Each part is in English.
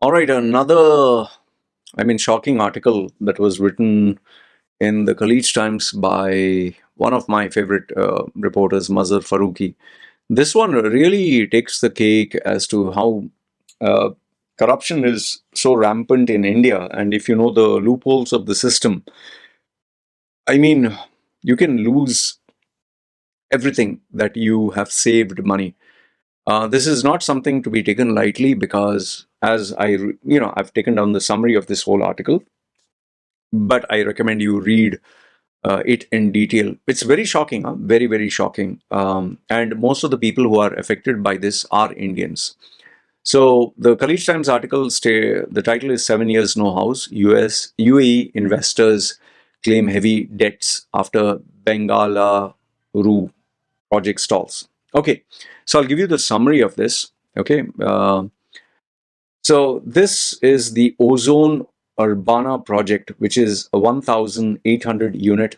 All right, another, shocking article that was written in the Khaleej Times by one of my favorite reporters, Mazhar Farooqui. This one really takes the cake as to how uh, corruption is so rampant in India. And if you know the loopholes of the system, I mean, you can lose everything that you have saved money. This is not something to be taken lightly because, as I've taken down the summary of this whole article, but I recommend you read it in detail. It's very shocking, huh? Very, very shocking. And most of the people who are affected by this are Indians. So the Khaleej Times article, the title is 7 Years No House. UAE investors claim heavy debts after Bengaluru project stalls. Okay, so I'll give you the summary of this. Okay, so this is the Ozone Urbana project, which is a 1,800 unit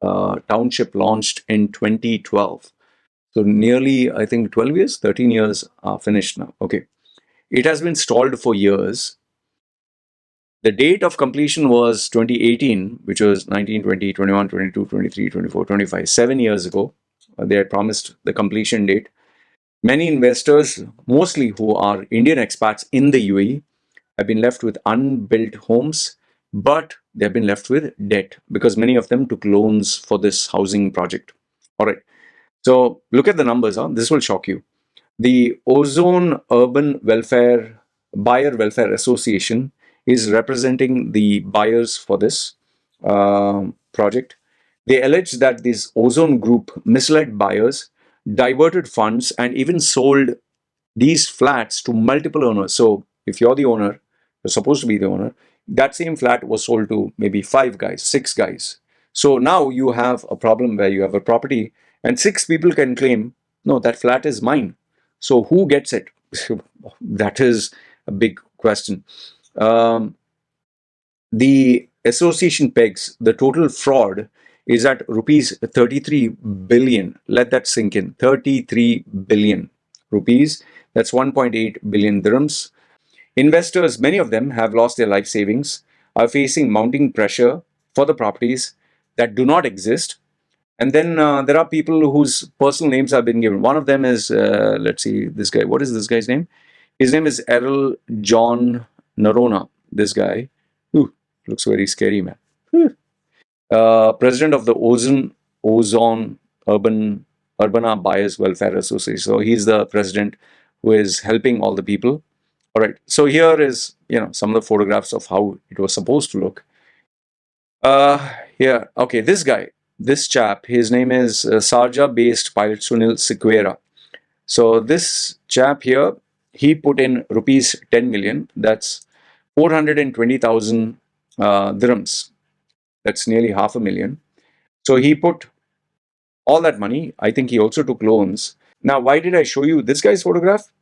township launched in 2012. So nearly, I think, 12 years, 13 years are finished now. Okay. It has been stalled for years. The date of completion was 2018, which was 19, 20, 21, 22, 23, 24, 25, 7 years ago. They had promised the completion date. Many investors, mostly who are Indian expats in the UAE, have been left with unbuilt homes, but they've been left with debt because many of them took loans for this housing project. All right. So look at the numbers. This will shock you. The Ozone Buyer Welfare Association is representing the buyers for this project. They allege that this Ozone Group misled buyers, diverted funds, and even sold these flats to multiple owners. So if you're the owner, you're supposed to be the owner, that same flat was sold to maybe 5 guys, 6 guys. So now you have a problem where you have a property and 6 people can claim, no, that flat is mine. So who gets it? That is a big question. The association pegs the total fraud is at rupees 33 billion. Let that sink in. 33 billion rupees. That's 1.8 billion dirhams. Investors, many of them have lost their life savings, are facing mounting pressure for the properties that do not exist. And then there are people whose personal names have been given. One of them is, let's see, this guy. What is this guy's name? His name is Errol John Narona. This guy. Ooh, looks very scary, man. President of the Ozone Urbana Buyers Welfare Association. So he's the president who is helping all the people. All right. So here is, some of the photographs of how it was supposed to look. Here, okay, this chap, his name is Sharjah-based pilot Sunil Sequeira. So this chap here, he put in rupees 10 million. That's 420,000 dirhams. That's nearly $500,000. So he put all that money. I think he also took loans. Now, why did I show you this guy's photograph?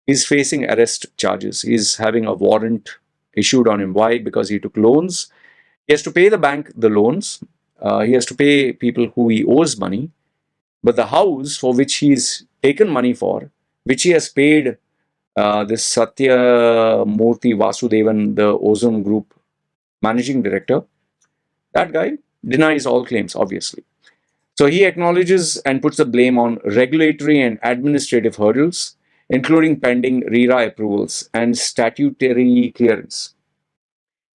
He's facing arrest charges. He's having a warrant issued on him. Why? Because he took loans. He has to pay the bank the loans. He has to pay people who he owes money. But the house for which he's taken money for, which he has paid this Satya Murthy Vasudevan, the Ozone Group managing director, that guy denies all claims, obviously. So he acknowledges and puts the blame on regulatory and administrative hurdles, including pending RERA approvals and statutory clearance.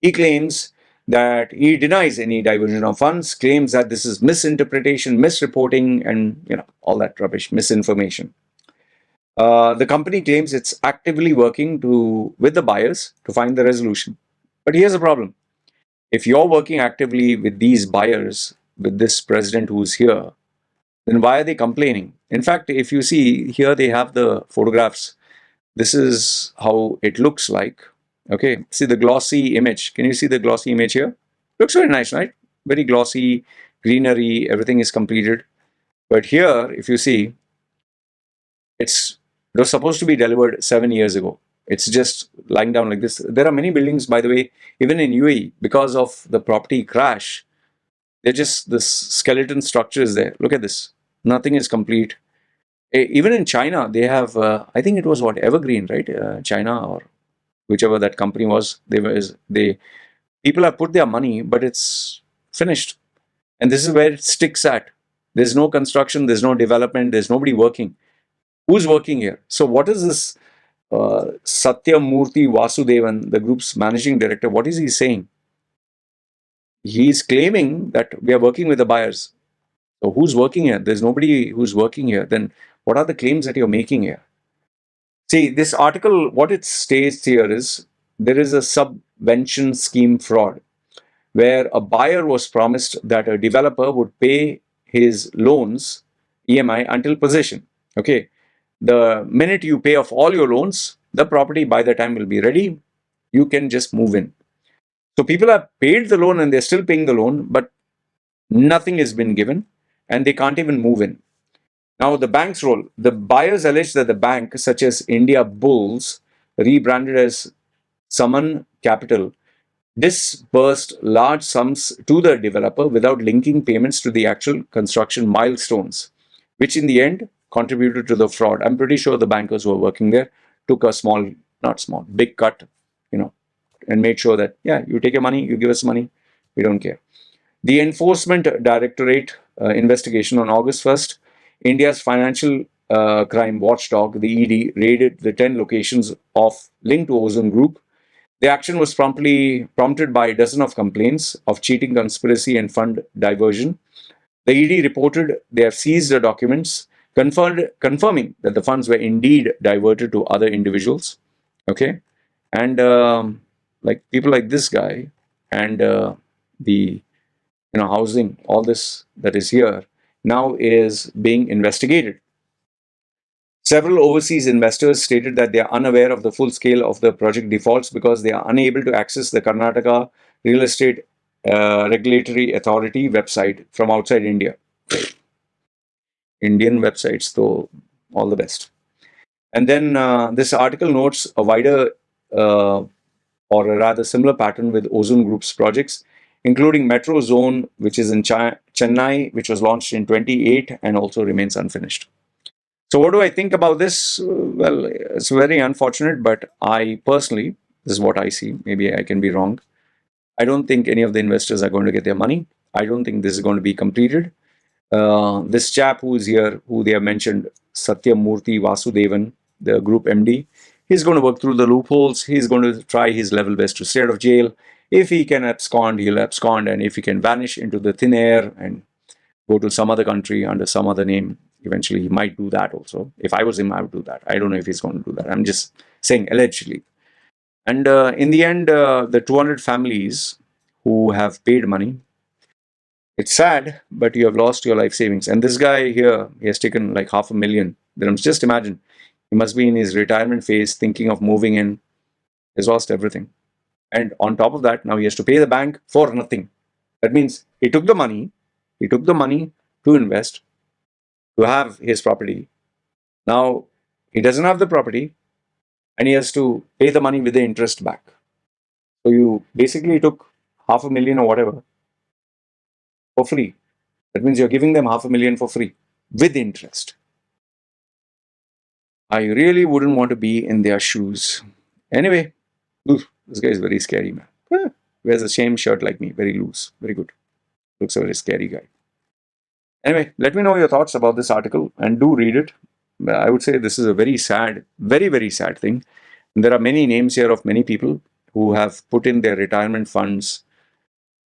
He claims that he denies any diversion of funds, claims that this is misinterpretation, misreporting, and all that rubbish, misinformation. The company claims it's actively working with the buyers to find the resolution. But here's the problem. If you're working actively with these buyers, with this president who's here, then why are they complaining? In fact, if you see here, they have the photographs. This is how it looks like. Okay, see the glossy image. Can you see the glossy image here? Looks very nice, right? Very glossy, greenery, everything is completed. But here, if you see, it was supposed to be delivered 7 years ago. It's just lying down like this. There are many buildings, by the way, even in UAE, because of the property crash, they're just this skeleton structure is there. Look at this. Nothing is complete. Even in China, they have, I think it was what, Evergreen, right? China or whichever that company was. They people have put their money, but it's finished. And this is where it sticks at. There's no construction, there's no development, there's nobody working. Who's working here? So what is this Satyamurthy Vasudevan, the group's managing director, what is he saying? He's claiming that we are working with the buyers. So who's working here? There's nobody who's working here. Then what are the claims that you're making here? See, this article, what it states here is there is a subvention scheme fraud where a buyer was promised that a developer would pay his loans, EMI, until possession. Okay. The minute you pay off all your loans, the property by the time will be ready. You can just move in. So people have paid the loan and they're still paying the loan, but nothing has been given and they can't even move in. Now, the bank's role. The buyers allege that the bank, such as India Bulls, rebranded as Saman Capital, disbursed large sums to the developer without linking payments to the actual construction milestones, which in the end contributed to the fraud. I'm pretty sure the bankers who were working there took a small, not small, big cut, and made sure that, yeah, you take your money, you give us money, we don't care. The Enforcement Directorate investigation on August 1st, India's financial crime watchdog, the ED, raided the 10 locations of linked to Ozone Group. The action was prompted by a dozen of complaints of cheating, conspiracy, and fund diversion. The ED reported they have seized the documents, confirming that the funds were indeed diverted to other individuals. Okay, and like people like this guy and the housing, all this that is here now is being investigated. Several overseas investors stated that they are unaware of the full scale of the project defaults because they are unable to access the Karnataka Real Estate Regulatory Authority website from outside India. Indian websites, though, all the best. And then this article notes a wider or a rather similar pattern with Ozone Group's projects, including Metro Zone, which is in Chennai, which was launched in 2008 and also remains unfinished. So what do I think about this? Well, it's very unfortunate, but I personally, this is what I see. Maybe I can be wrong. I don't think any of the investors are going to get their money. I don't think this is going to be completed. This chap who is here, who they have mentioned, Satyamurthy Vasudevan, the group MD, he's going to work through the loopholes. He's going to try his level best to stay out of jail. If he can abscond, he'll abscond. And if he can vanish into the thin air and go to some other country under some other name, eventually he might do that also. If I was him, I would do that. I don't know if he's going to do that. I'm just saying allegedly. And in the end, the 200 families who have paid money, it's sad, but you have lost your life savings. And this guy here, he has taken like $500,000 dirhams. Just imagine, he must be in his retirement phase, thinking of moving in. He's lost everything. And on top of that, now he has to pay the bank for nothing. That means he took the money to invest, to have his property. Now he doesn't have the property and he has to pay the money with the interest back. So you basically took $500,000 or whatever for free. That means you're giving them $500,000 for free with interest. I really wouldn't want to be in their shoes. Anyway, this guy is very scary, man. Wears a same shirt like me, very loose, very good. Looks a very scary guy. Anyway, let me know your thoughts about this article and do read it. I would say this is a very sad, very, very sad thing. And there are many names here of many people who have put in their retirement funds,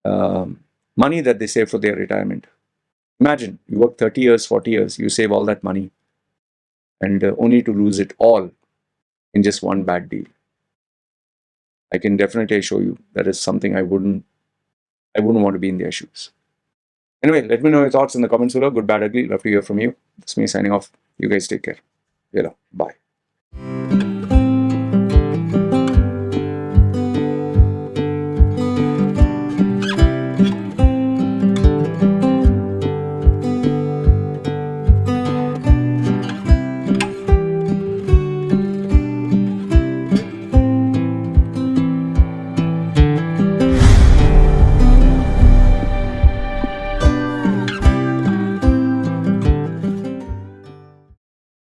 money that they save for their retirement. Imagine, you work 30 years, 40 years, you save all that money and only to lose it all in just one bad deal. I can definitely show you that is something I wouldn't want to be in their shoes. Anyway, let me know your thoughts in the comments below. Good, bad, ugly. Love to hear from you. That's me signing off. You guys take care. Bye.